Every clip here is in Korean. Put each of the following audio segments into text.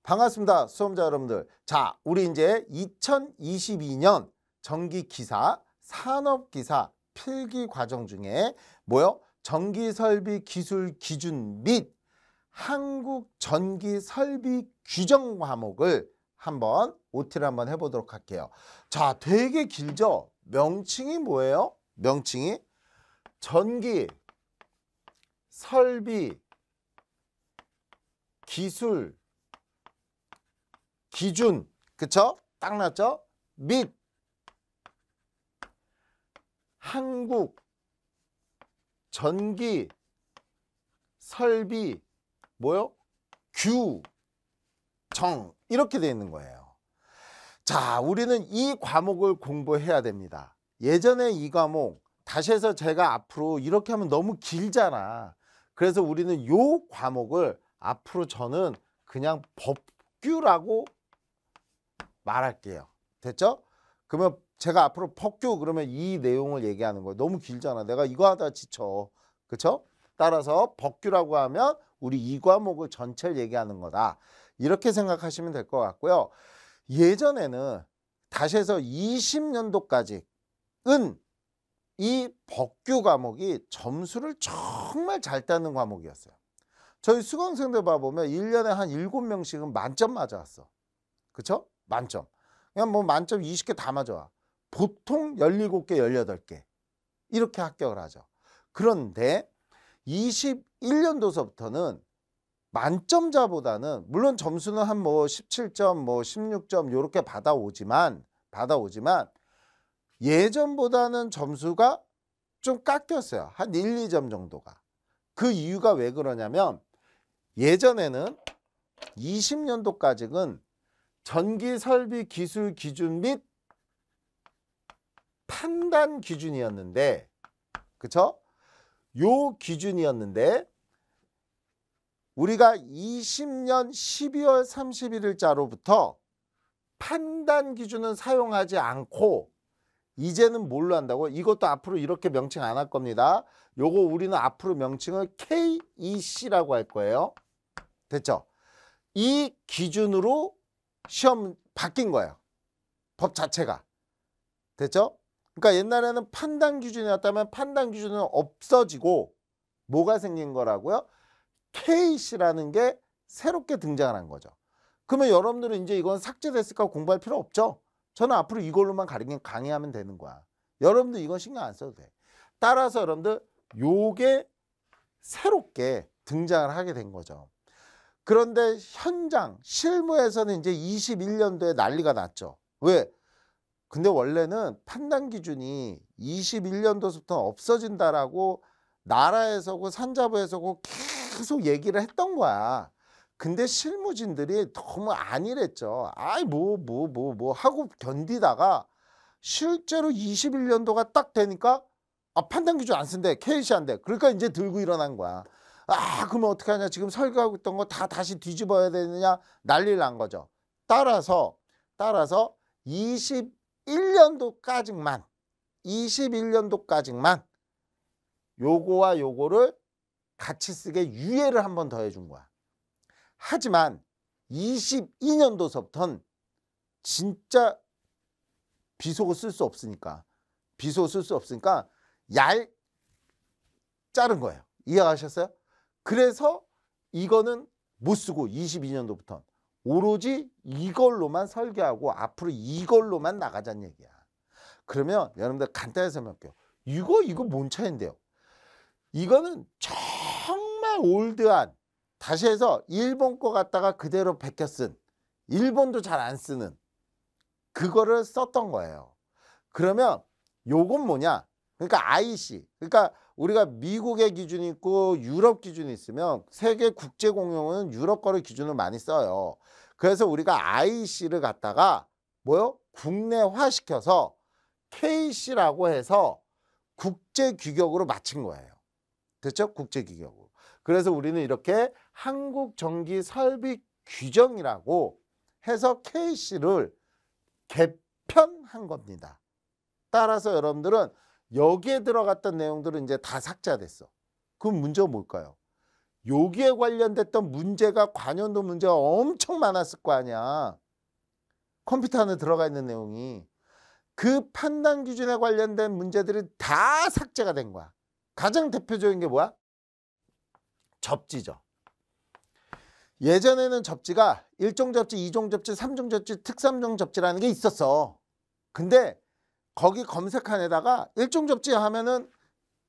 반갑습니다. 수험자 여러분들. 자, 우리 이제 2022년 전기기사, 산업기사 필기 과정 중에 뭐요? 전기설비 기술 기준 및 한국전기설비 규정 과목을 한번 OT를 한번 해보도록 할게요. 자, 되게 길죠? 명칭이 뭐예요? 명칭이 전기, 설비, 기술, 기준, 그쵸? 딱 났죠? 및 한국 전기 설비 뭐요? 규정 이렇게 돼 있는 거예요. 자, 우리는 이 과목을 공부해야 됩니다. 예전에 이 과목 다시 해서 제가 앞으로 이렇게 하면 너무 길잖아. 그래서 우리는 요 과목을 앞으로 저는 그냥 법규라고 말할게요. 됐죠? 그러면 제가 앞으로 법규 그러면 이 내용을 얘기하는 거예요. 너무 길잖아. 내가 이거 하다 지쳐. 그쵸? 따라서 법규라고 하면 우리 이 과목을 전체를 얘기하는 거다. 이렇게 생각하시면 될 것 같고요. 예전에는 다시 해서 20년도까지는 이 법규 과목이 점수를 정말 잘 따는 과목이었어요. 저희 수강생들 봐보면 1년에 한 7명씩은 만점 맞아왔어. 그쵸? 만점. 그냥 뭐 만점 20개 다 맞아와. 보통 17개, 18개. 이렇게 합격을 하죠. 그런데 21년도서부터는 만점자보다는 물론 점수는 한 뭐 17점, 뭐 16점 이렇게 받아오지만 예전보다는 점수가 좀 깎였어요. 한 1, 2점 정도가. 그 이유가 왜 그러냐면 예전에는 20년도까지는 전기설비 기술 기준 및 판단 기준이었는데, 그쵸? 요 기준이었는데 우리가 20년 12월 31일자로부터 판단 기준은 사용하지 않고 이제는 뭘로 한다고? 이것도 앞으로 이렇게 명칭 안 할 겁니다. 요거 우리는 앞으로 명칭을 KEC라고 할 거예요. 됐죠? 이 기준으로 시험 바뀐 거예요. 법 자체가. 됐죠? 그러니까 옛날에는 판단 기준이었다면 판단 기준은 없어지고 뭐가 생긴 거라고요? KC라는 게 새롭게 등장을 한 거죠. 그러면 여러분들은 이제 이건 삭제됐을까 공부할 필요 없죠? 저는 앞으로 이걸로만 강의하면 되는 거야. 여러분들 이건 신경 안 써도 돼. 따라서 여러분들 요게 새롭게 등장을 하게 된 거죠. 그런데 현장 실무에서는 이제 21년도에 난리가 났죠. 왜? 근데 원래는 판단 기준이 21년도부터 없어진다라고 나라에서고 산자부에서고 계속 얘기를 했던 거야. 근데 실무진들이 너무 안일했죠. 아이 뭐 하고 견디다가 실제로 21년도가 딱 되니까 판단 기준 안 쓴대. KC 안 돼. 그러니까 이제 들고 일어난 거야. 그러면 어떻게 하냐. 지금 설계하고 있던 거 다 다시 뒤집어야 되느냐. 난리를 난 거죠. 따라서 21년도까지만 요거와 요거를 같이 쓰게 유예를 한 번 더 해준 거야. 하지만 22년도서부터는 진짜 비속어 쓸 수 없으니까 자른 거예요. 이해하셨어요? 그래서 이거는 못 쓰고 22년도부터 오로지 이걸로만 설계하고 앞으로 이걸로만 나가자는 얘기야. 그러면 여러분들 간단히 설명할게요. 이거 뭔 차인데요? 이거는 정말 올드한, 다시 해서 일본 거 갖다가 그대로 베껴 쓴, 일본도 잘 안 쓰는 그거를 썼던 거예요. 그러면 요건 뭐냐? 그러니까 IC, 그러니까 우리가 미국의 기준이 있고 유럽 기준이 있으면 세계 국제 공용은 유럽 거를 기준을 많이 써요. 그래서 우리가 IC를 갖다가 뭐요? 국내화 시켜서 KC라고 해서 국제 규격으로 맞춘 거예요. 됐죠? 국제 규격으로. 그래서 우리는 이렇게 한국전기설비 규정이라고 해서 KC를 개편한 겁니다. 따라서 여러분들은 여기에 들어갔던 내용들은 이제 다 삭제됐어. 그럼 문제가 뭘까요? 여기에 관련됐던 문제가 관연도 문제가 엄청 많았을 거 아니야. 컴퓨터 안에 들어가 있는 내용이. 그 판단 기준에 관련된 문제들이 다 삭제가 된 거야. 가장 대표적인 게 뭐야? 접지죠. 예전에는 접지가 1종 접지, 2종 접지, 3종 접지, 특3종 접지라는 게 있었어. 근데 거기 검색칸에다가 1종 접지 하면은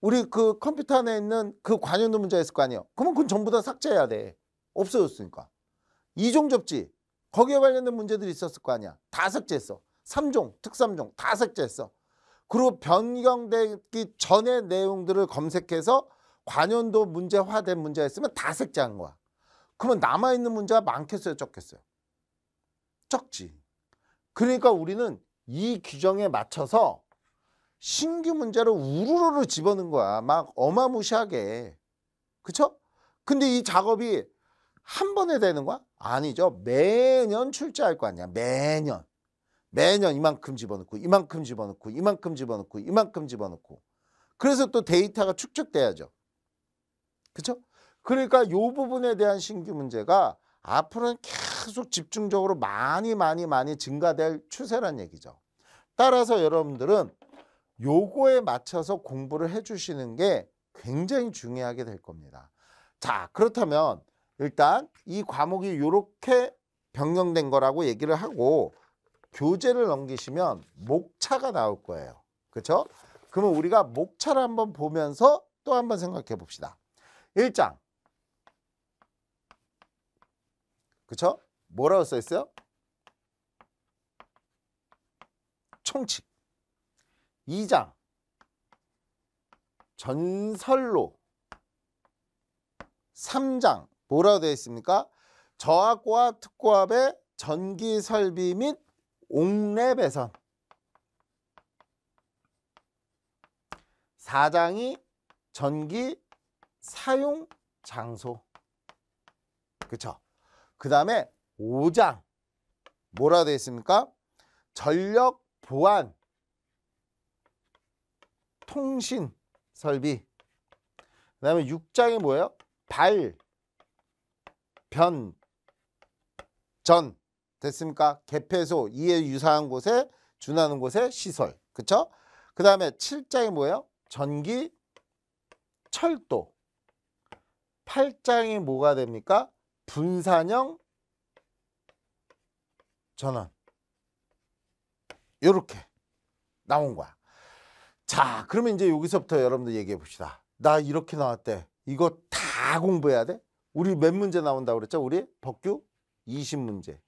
우리 그 컴퓨터 안에 있는 그 관연도 문제가 있을 거 아니에요. 그러면 그건 전부 다 삭제해야 돼. 없어졌으니까. 2종 접지, 거기에 관련된 문제들이 있었을 거 아니야. 다 삭제했어. 3종, 특3종 다 삭제했어. 그리고 변경되기 전의 내용들을 검색해서 관연도 문제화된 문제가 있으면 다 삭제한 거야. 그러면 남아있는 문제가 많겠어요, 적겠어요? 적지. 그러니까 우리는 이 규정에 맞춰서 신규 문제를 우르르 집어넣은 거야. 막 어마무시하게. 그쵸? 근데 이 작업이 한 번에 되는 거야? 아니죠. 매년 출제할 거 아니야. 매년. 매년 이만큼 집어넣고 이만큼 집어넣고 이만큼 집어넣고 이만큼 집어넣고. 그래서 또 데이터가 축적돼야죠. 그쵸? 그러니까 이 부분에 대한 신규 문제가 앞으로는 계속 집중적으로 많이 증가될 추세란 얘기죠. 따라서 여러분들은 요거에 맞춰서 공부를 해주시는 게 굉장히 중요하게 될 겁니다. 자, 그렇다면 일단 이 과목이 이렇게 변경된 거라고 얘기를 하고 교재를 넘기시면 목차가 나올 거예요. 그렇죠? 그러면 우리가 목차를 한번 보면서 또 한번 생각해 봅시다. 1장. 그렇죠? 뭐라고 써 있어요? 총칙. 2장. 전설로. 3장. 뭐라고 되어 있습니까? 저하고합, 특고합의 전기 설비 및 옥내 배선. 4장이 전기 사용 장소. 그렇죠? 그 다음에 5장 뭐라 되어 있습니까? 전력 보안 통신 설비. 그 다음에 6장이 뭐예요? 발, 변, 전. 됐습니까? 개폐소, 이에 유사한 곳에 준하는 곳의 시설. 그쵸? 그 다음에 7장이 뭐예요? 전기, 철도. 8장이 뭐가 됩니까? 분산형 전원. 요렇게 나온 거야. 자, 그러면 이제 여기서부터 여러분들 얘기해 봅시다. 나 이렇게 나왔대. 이거 다 공부해야 돼? 우리 몇 문제 나온다고 그랬죠? 우리 법규 20문제.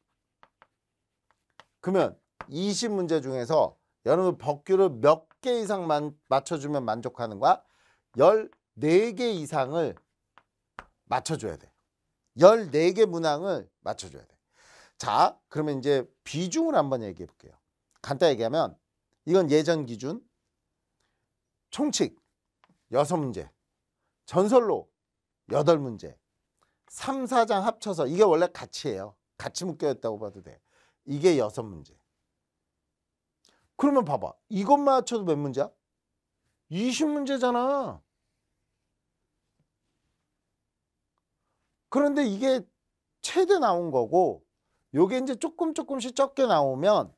그러면 20문제 중에서 여러분 법규를 몇 개 이상 맞춰주면 만족하는 거야? 14개 이상을 맞춰줘야 돼. 14개 문항을 맞춰줘야 돼. 자, 그러면 이제 비중을 한번 얘기해 볼게요. 간단히 얘기하면 이건 예전 기준. 총칙 6문제. 전설로 8문제. 3, 4장 합쳐서 이게 원래 같이예요. 같이 묶여있다고 봐도 돼. 이게 6문제. 그러면 봐봐. 이것만 맞춰도 몇 문제야? 20문제잖아. 그런데 이게 최대 나온 거고 요게 이제 조금씩 적게 나오면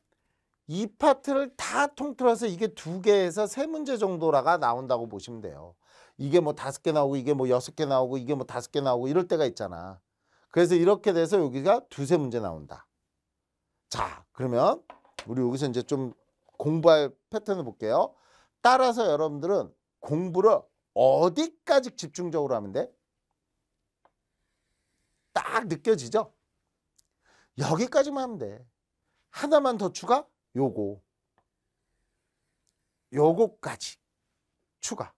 이 파트를 다 통틀어서 이게 2개에서 3문제 정도라가 나온다고 보시면 돼요. 이게 뭐 5개 나오고 이게 뭐 6개 나오고 이게 뭐 5개 나오고 이럴 때가 있잖아. 그래서 이렇게 돼서 여기가 2~3문제 나온다. 자, 그러면 우리 여기서 이제 좀 공부할 패턴을 볼게요. 따라서 여러분들은 공부를 어디까지 집중적으로 하면 돼? 딱 느껴지죠? 여기까지만 하면 돼. 하나만 더 추가? 요거까지 추가.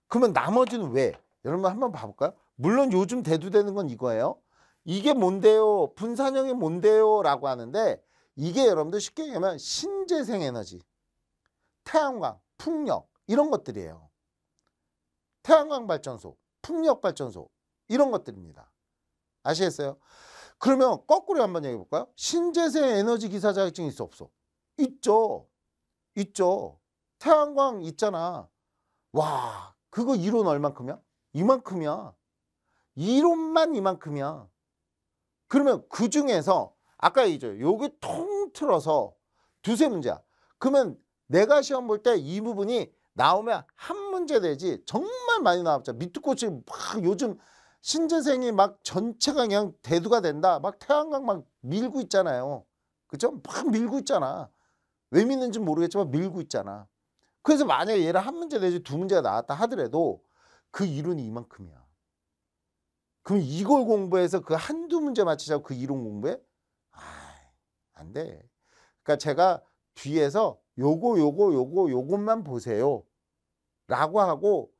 그러면 나머지는 왜? 여러분 한번 봐볼까요? 물론 요즘 대두되는 건 이거예요. 이게 뭔데요? 분산형이 뭔데요? 라고 하는데 이게 여러분들 쉽게 얘기하면 신재생에너지, 태양광, 풍력 이런 것들이에요. 태양광 발전소, 풍력 발전소 이런 것들입니다. 아시겠어요? 그러면 거꾸로 한번 얘기해 볼까요? 신재생 에너지 기사 자격증 있어 없어? 있죠. 있죠. 태양광 있잖아. 와, 그거 이론 얼만큼이야? 이만큼이야. 이론만 이만큼이야. 그러면 그 중에서 아까 얘기죠. 여기 통틀어서 두세 문제야. 그러면 내가 시험 볼 때 이 부분이 나오면 한 문제 되지 정말 많이 나왔죠. 밑두꽃이 막 요즘 신재생이 막 전체가 그냥 대두가 된다. 막 태양광 막 밀고 있잖아요. 그죠? 막 밀고 있잖아. 왜 믿는지 모르겠지만 밀고 있잖아. 그래서 만약에 얘를 한 문제 내지 두 문제가 나왔다 하더라도 그 이론이 이만큼이야. 그럼 이걸 공부해서 그 한두 문제 맞히자고 그 이론 공부해? 안 돼. 그러니까 제가 뒤에서 요것만 보세요 라고 하고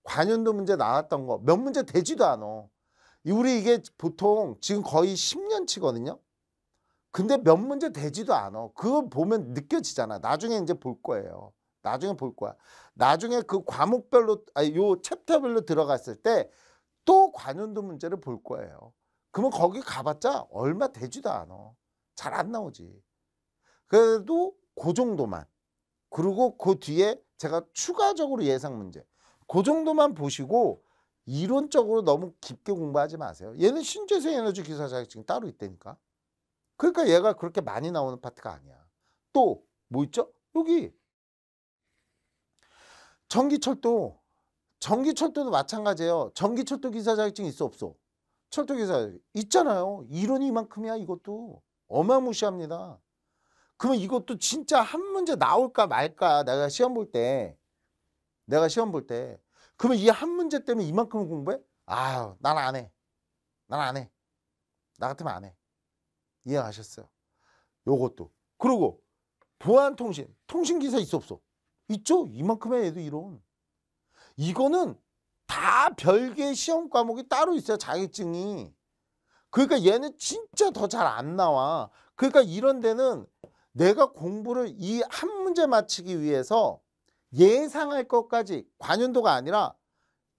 관연도 문제 나왔던 거 몇 문제 되지도 않아. 우리 이게 보통 지금 거의 10년치거든요. 근데 몇 문제 되지도 않아. 그거 보면 느껴지잖아. 나중에 이제 볼 거예요. 나중에 볼 거야. 나중에 그 과목별로 요 챕터별로 들어갔을 때 또 관연도 문제를 볼 거예요. 그러면 거기 가봤자 얼마 되지도 않아. 잘 안 나오지. 그래도 그 정도만. 그리고 그 뒤에 제가 추가적으로 예상 문제. 그 정도만 보시고 이론적으로 너무 깊게 공부하지 마세요. 얘는 신재생 에너지 기사 자격증 따로 있다니까. 그러니까 얘가 그렇게 많이 나오는 파트가 아니야. 또 뭐 있죠? 여기 전기철도도 마찬가지예요. 전기철도 기사 자격증 있어 없어? 철도기사 있잖아요. 이론이 이만큼이야. 이것도 어마무시합니다. 그러면 이것도 진짜 한 문제 나올까 말까 내가 시험 볼 때 그러면 이 한 문제 때문에 이만큼 공부해? 아유 난 안 해. 난 안 해. 나 같으면 안 해. 이해하셨어요? 요것도. 그리고 보안통신 통신기사 있어 없어? 있죠. 이만큼의 얘도 이론. 이거는 다 별개의 시험 과목이 따로 있어요. 자격증이. 그러니까 얘는 진짜 더 잘 안 나와. 그러니까 이런 데는 내가 공부를 이 한 문제 맞히기 위해서 예상할 것까지 관연도가 아니라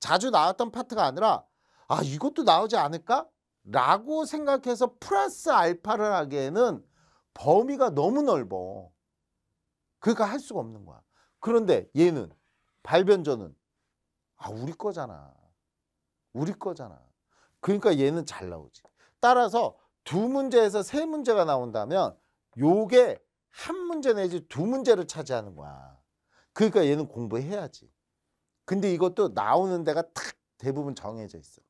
자주 나왔던 파트가 아니라 아 이것도 나오지 않을까? 라고 생각해서 플러스 알파를 하기에는 범위가 너무 넓어. 그러니까 할 수가 없는 거야. 그런데 얘는 발변전은 우리 거잖아. 우리 거잖아. 그러니까 얘는 잘 나오지. 따라서 두 문제에서 세 문제가 나온다면 요게 한 문제 내지 두 문제를 차지하는 거야. 그러니까 얘는 공부해야지. 근데 이것도 나오는 데가 탁 대부분 정해져 있어.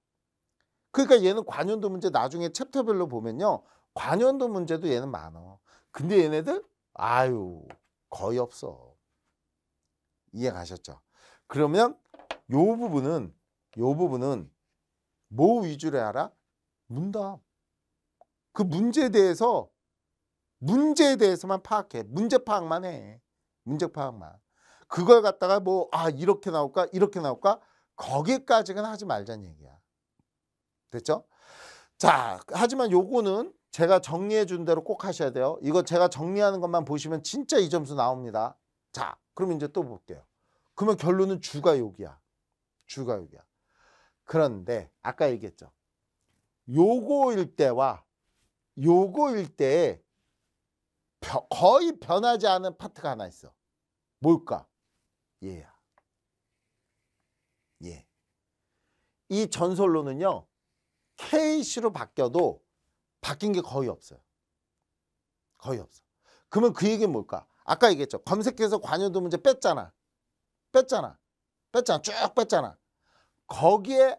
그러니까 얘는 관연도 문제 나중에 챕터별로 보면요. 관연도 문제도 얘는 많아. 근데 얘네들 거의 없어. 이해 가셨죠? 그러면 요 부분은 뭐 위주로 알아? 문답. 그 문제에 대해서만 파악해. 문제 파악만 해. 문제 파악만. 그걸 갖다가 이렇게 나올까? 이렇게 나올까? 거기까지는 하지 말자는 얘기야. 됐죠? 자, 하지만 요거는 제가 정리해 준 대로 꼭 하셔야 돼요. 이거 제가 정리하는 것만 보시면 진짜 이 점수 나옵니다. 자, 그럼 이제 또 볼게요. 그러면 결론은 주가 여기야. 주가 여기야. 그런데 아까 얘기했죠. 요거일 때와 요거일 때에 거의 변하지 않은 파트가 하나 있어. 뭘까? 얘야. 얘. 이 전설로는요. KC로 바뀌어도 바뀐 게 거의 없어요. 거의 없어. 그러면 그 얘기는 뭘까? 아까 얘기했죠. 검색해서 관여도 문제 뺐잖아. 쭉 뺐잖아. 거기에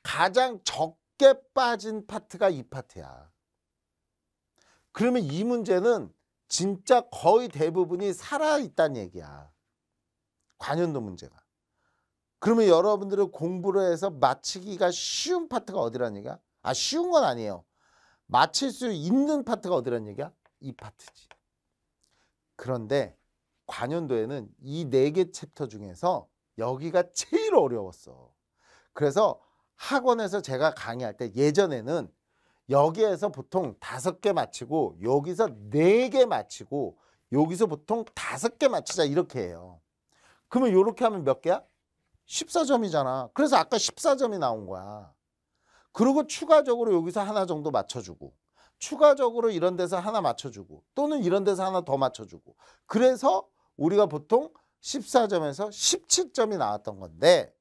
가장 적게 빠진 파트가 이 파트야. 그러면 이 문제는 진짜 거의 대부분이 살아있다는 얘기야. 관연도 문제가. 그러면 여러분들은 공부를 해서 맞히기가 쉬운 파트가 어디란 얘기야? 쉬운 건 아니에요. 맞힐 수 있는 파트가 어디란 얘기야? 이 파트지. 그런데 관연도에는 이 4개 챕터 중에서 여기가 제일 어려웠어. 그래서 학원에서 제가 강의할 때 예전에는 여기에서 보통 5개 맞히고 여기서 4개 맞히고 여기서 보통 5개 맞히자 이렇게 해요. 그러면 이렇게 하면 몇 개야? 14점이잖아. 그래서 아까 14점이 나온 거야. 그리고 추가적으로 여기서 하나 정도 맞춰주고 추가적으로 이런 데서 하나 맞춰주고 또는 이런 데서 하나 더 맞춰주고 그래서 우리가 보통 14점에서 17점이 나왔던 건데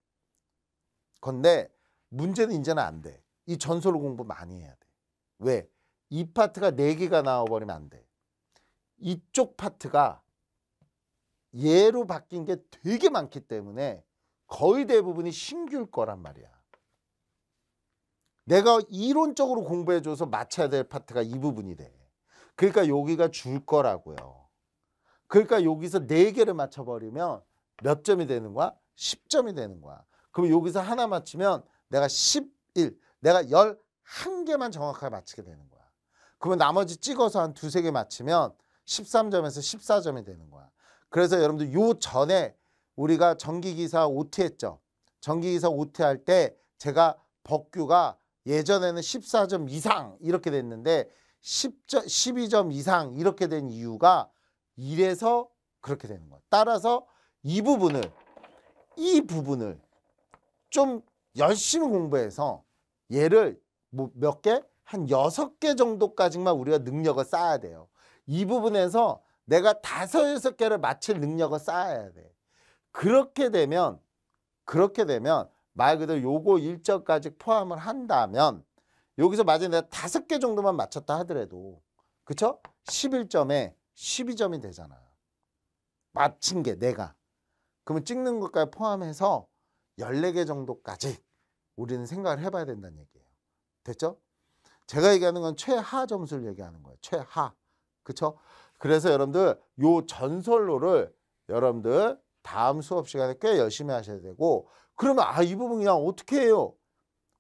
문제는 이제는 안 돼. 이 전설로 공부 많이 해야 돼. 왜? 이 파트가 4개가 나와버리면 안 돼. 이쪽 파트가 얘로 바뀐 게 되게 많기 때문에 거의 대부분이 신규일 거란 말이야. 내가 이론적으로 공부해줘서 맞춰야 될 파트가 이 부분이 돼. 그러니까 여기가 줄 거라고요. 그러니까 여기서 4개를 맞춰버리면 몇 점이 되는 거야? 10점이 되는 거야. 그럼 여기서 하나 맞추면 내가 11, 내가 11개만 정확하게 맞추게 되는 거야. 그러면 나머지 찍어서 한 2, 3개 맞추면 13점에서 14점이 되는 거야. 그래서 여러분들 요 전에 우리가 전기기사 OT 했죠. 전기기사 OT 할 때 제가 법규가 예전에는 14점 이상 이렇게 됐는데 12점 이상 이렇게 된 이유가 이래서 그렇게 되는 거야. 따라서 이 부분을 좀 열심히 공부해서 얘를 뭐 몇 개? 한 6개 정도까지만 우리가 능력을 쌓아야 돼요. 이 부분에서 내가 5, 6개를 맞힐 능력을 쌓아야 돼. 그렇게 되면 말 그대로 요거 1점까지 포함을 한다면 여기서 만약에 내가 5개 정도만 맞췄다 하더라도 그쵸? 11점에 12점이 되잖아. 맞힌 게 내가. 그러면 찍는 것까지 포함해서 14개 정도까지 우리는 생각을 해봐야 된다는 얘기예요. 됐죠? 제가 얘기하는 건 최하 점수를 얘기하는 거예요. 최하. 그쵸? 그래서 여러분들 요 전설로를 여러분들 다음 수업 시간에 꽤 열심히 하셔야 되고 그러면 이 부분 그냥 어떻게 해요?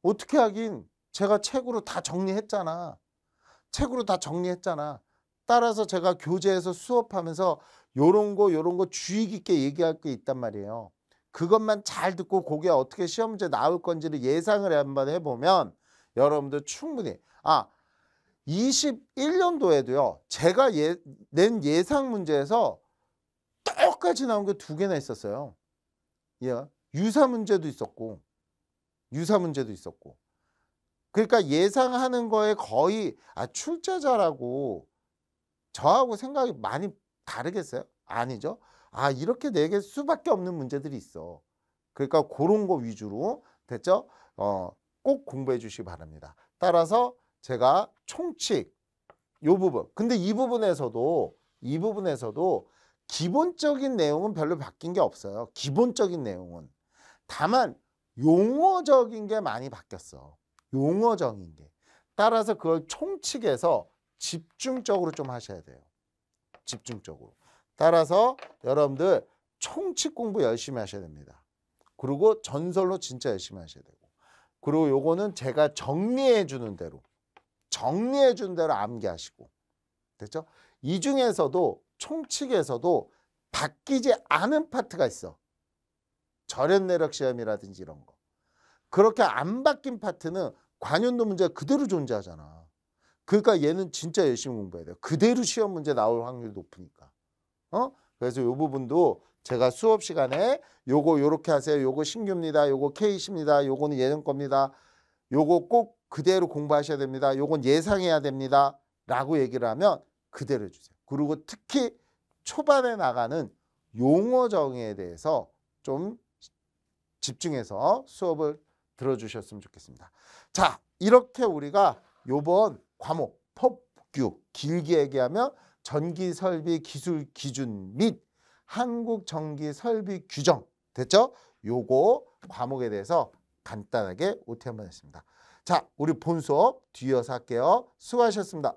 어떻게 하긴 제가 책으로 다 정리했잖아. 따라서 제가 교재에서 수업하면서 요런 거 주의 깊게 얘기할 게 있단 말이에요. 그것만 잘 듣고 그게 어떻게 시험 문제 나올 건지를 예상을 한번 해보면 여러분들 충분히 21년도에도요. 제가 낸 예상 문제에서 똑같이 나온 게 2개나 있었어요. 예. 유사 문제도 있었고. 그러니까 예상하는 거에 거의 출제자라고 저하고 생각이 많이 다르겠어요? 아니죠. 이렇게 4개 수밖에 없는 문제들이 있어. 그러니까 그런 거 위주로 됐죠? 꼭 공부해 주시기 바랍니다. 따라서 제가 총칙 요 부분. 근데 이 부분에서도 기본적인 내용은 별로 바뀐 게 없어요. 기본적인 내용은. 다만 용어적인 게 많이 바뀌었어. 용어적인 게. 따라서 그걸 총칙에서 집중적으로 좀 하셔야 돼요. 집중적으로. 따라서 여러분들 총칙 공부 열심히 하셔야 됩니다. 그리고 전설로 진짜 열심히 하셔야 되고. 그리고 요거는 제가 정리해 주는 대로 암기하시고. 됐죠? 이 중에서도 총칙에서도 바뀌지 않은 파트가 있어. 절연내력 시험이라든지 이런 거. 그렇게 안 바뀐 파트는 관연도 문제가 그대로 존재하잖아. 그러니까 얘는 진짜 열심히 공부해야 돼요. 그대로 시험 문제 나올 확률이 높으니까. 그래서 이 부분도 제가 수업 시간에 요거 요렇게 하세요. 요거 신규입니다. 요거 케이스입니다. 요거는 예전 겁니다. 요거 꼭 그대로 공부하셔야 됩니다. 요건 예상해야 됩니다. 라고 얘기를 하면 그대로 해주세요. 그리고 특히 초반에 나가는 용어 정의에 대해서 좀 집중해서 수업을 들어주셨으면 좋겠습니다. 자, 이렇게 우리가 요번 과목 법규 길게 얘기하면 전기설비 기술 기준 및 한국전기설비 규정 됐죠? 요거 과목에 대해서 간단하게 OT 한번 했습니다. 자, 우리 본 수업 뒤이어서 할게요. 수고하셨습니다.